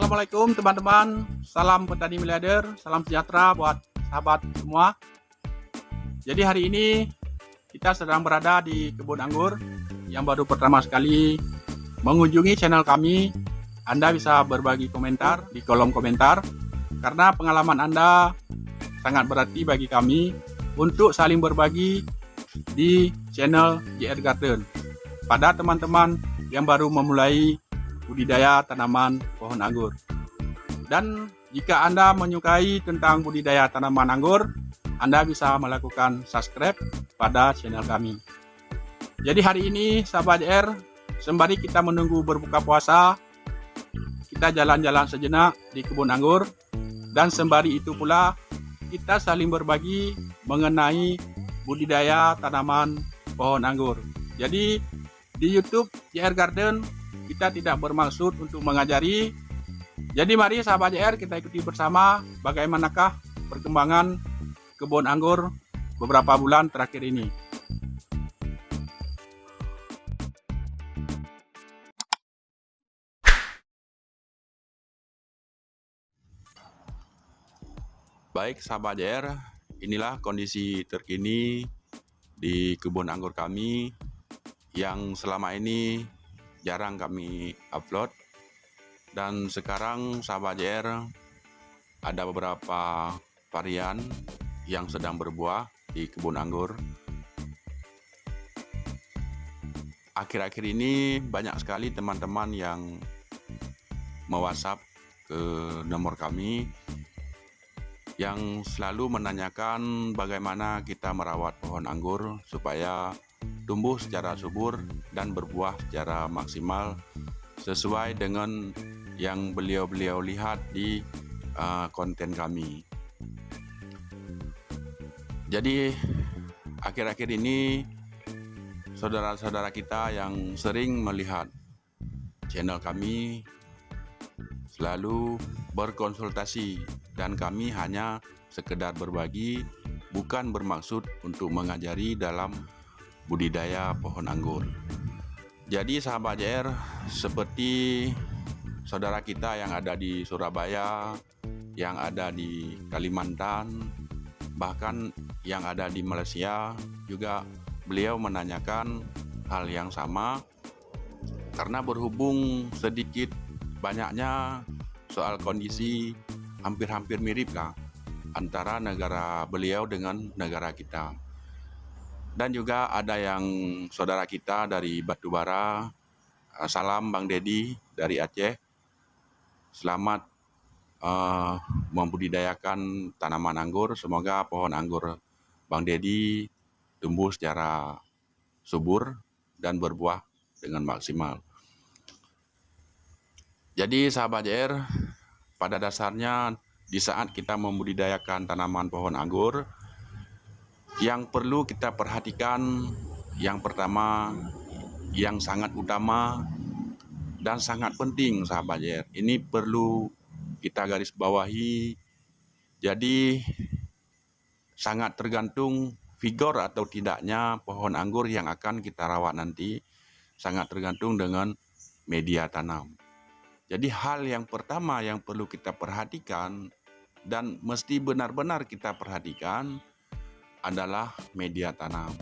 Assalamualaikum teman-teman, salam petani miliarder, salam sejahtera buat sahabat semua. Jadi hari ini kita sedang berada di kebun anggur yang baru pertama sekali mengunjungi channel kami. Anda bisa berbagi komentar di kolom komentar, karena pengalaman Anda sangat berarti bagi kami untuk saling berbagi di channel JR Garden pada teman-teman yang baru memulai budidaya tanaman pohon anggur. Dan jika Anda menyukai tentang budidaya tanaman anggur, Anda bisa melakukan subscribe pada channel kami. Jadi hari ini sahabat JR, sembari kita menunggu berbuka puasa, kita jalan-jalan sejenak di kebun anggur, dan sembari itu pula kita saling berbagi mengenai budidaya tanaman pohon anggur. Jadi di YouTube JR Garden kita tidak bermaksud untuk mengajari. Jadi mari sahabat JR kita ikuti bersama bagaimanakah perkembangan kebun anggur beberapa bulan terakhir ini. Baik sahabat JR, inilah kondisi terkini di kebun anggur kami yang selama ini jarang kami upload. Dan sekarang sahabat JR, ada beberapa varian yang sedang berbuah di kebun anggur. Akhir-akhir ini banyak sekali teman-teman yang me-WhatsApp ke nomor kami yang selalu menanyakan bagaimana kita merawat pohon anggur supaya tumbuh secara subur dan berbuah secara maksimal sesuai dengan yang beliau-beliau lihat di konten kami. Jadi akhir-akhir ini saudara-saudara kita yang sering melihat channel kami selalu berkonsultasi, dan kami hanya sekedar berbagi, bukan bermaksud untuk mengajari dalam budidaya pohon anggur. Jadi sahabat JR, seperti saudara kita yang ada di Surabaya, yang ada di Kalimantan, bahkan yang ada di Malaysia, juga beliau menanyakan hal yang sama, karena berhubung sedikit banyaknya soal kondisi hampir-hampir mirip lah antara negara beliau dengan negara kita. Dan juga ada yang saudara kita dari Batubara, salam Bang Dedi dari Aceh. Selamat membudidayakan tanaman anggur. Semoga pohon anggur Bang Dedi tumbuh secara subur dan berbuah dengan maksimal. Jadi sahabat JR, pada dasarnya di saat kita membudidayakan tanaman pohon anggur, yang perlu kita perhatikan yang pertama, yang sangat utama dan sangat penting sahabat JR, ini perlu kita garis bawahi. Jadi sangat tergantung vigor atau tidaknya pohon anggur yang akan kita rawat nanti, sangat tergantung dengan media tanam. Jadi hal yang pertama yang perlu kita perhatikan dan mesti benar-benar kita perhatikan adalah media tanam.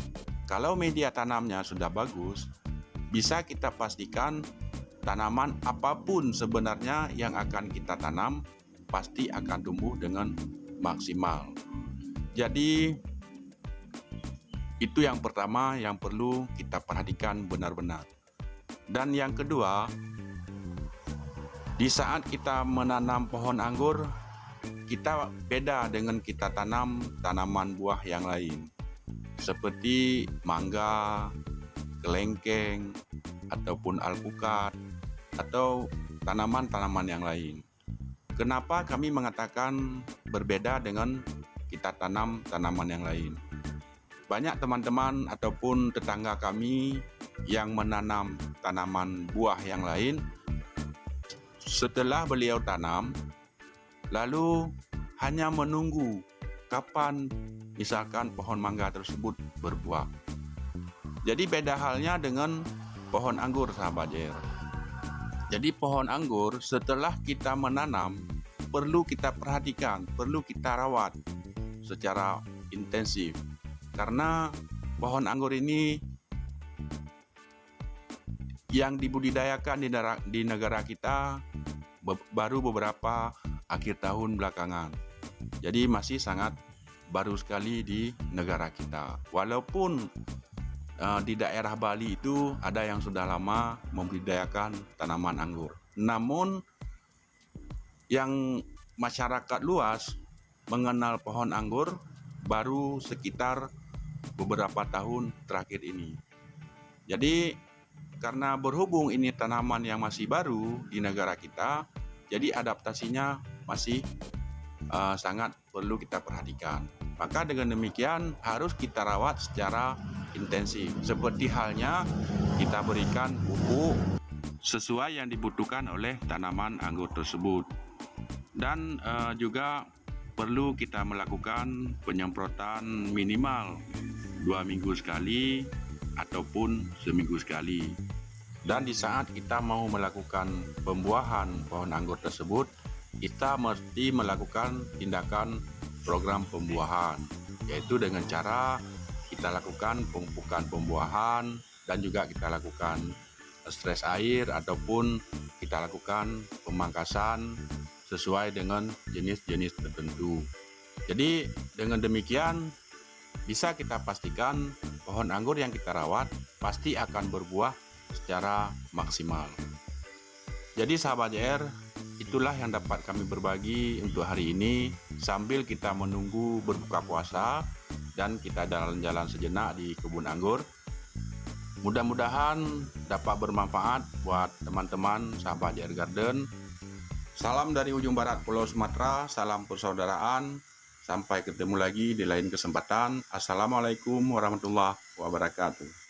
Kalau media tanamnya sudah bagus, bisa kita pastikan tanaman apapun sebenarnya yang akan kita tanam pasti akan tumbuh dengan maksimal. Jadi itu yang pertama yang perlu kita perhatikan benar-benar. Dan yang kedua, di saat kita menanam pohon anggur, kita beda dengan kita tanam tanaman buah yang lain seperti mangga, kelengkeng, ataupun alpukat, atau tanaman-tanaman yang lain. Kenapa kami mengatakan berbeda dengan kita tanam tanaman yang lain? Banyak teman-teman ataupun tetangga kami yang menanam tanaman buah yang lain, setelah beliau tanam, lalu hanya menunggu kapan misalkan pohon mangga tersebut berbuah. Jadi beda halnya dengan pohon anggur sahabat JR. Jadi pohon anggur setelah kita menanam perlu kita perhatikan, perlu kita rawat secara intensif. Karena pohon anggur ini yang dibudidayakan di negara kita baru beberapa akhir tahun belakangan. Jadi masih sangat baru sekali di negara kita. Walaupun di daerah Bali itu ada yang sudah lama membudidayakan tanaman anggur. Namun yang masyarakat luas mengenal pohon anggur baru sekitar beberapa tahun terakhir ini. Jadi karena berhubung ini tanaman yang masih baru di negara kita, jadi adaptasinya masih sangat perlu kita perhatikan. Maka dengan demikian harus kita rawat secara intensif. Seperti halnya kita berikan pupuk sesuai yang dibutuhkan oleh tanaman anggur tersebut. Dan juga perlu kita melakukan penyemprotan minimal 2 minggu sekali ataupun seminggu sekali. Dan di saat kita mau melakukan pembuahan pohon anggur tersebut, kita mesti melakukan tindakan program pembuahan, yaitu dengan cara kita lakukan pemupukan pembuahan dan juga kita lakukan stres air ataupun kita lakukan pemangkasan sesuai dengan jenis-jenis tertentu. Jadi dengan demikian bisa kita pastikan pohon anggur yang kita rawat pasti akan berbuah secara maksimal. Jadi sahabat JR, itulah yang dapat kami berbagi untuk hari ini sambil kita menunggu berbuka puasa dan kita jalan-jalan sejenak di kebun anggur. Mudah-mudahan dapat bermanfaat buat teman-teman sahabat JR Garden. Salam dari ujung barat Pulau Sumatera, salam persaudaraan. Sampai ketemu lagi di lain kesempatan. Assalamualaikum warahmatullahi wabarakatuh.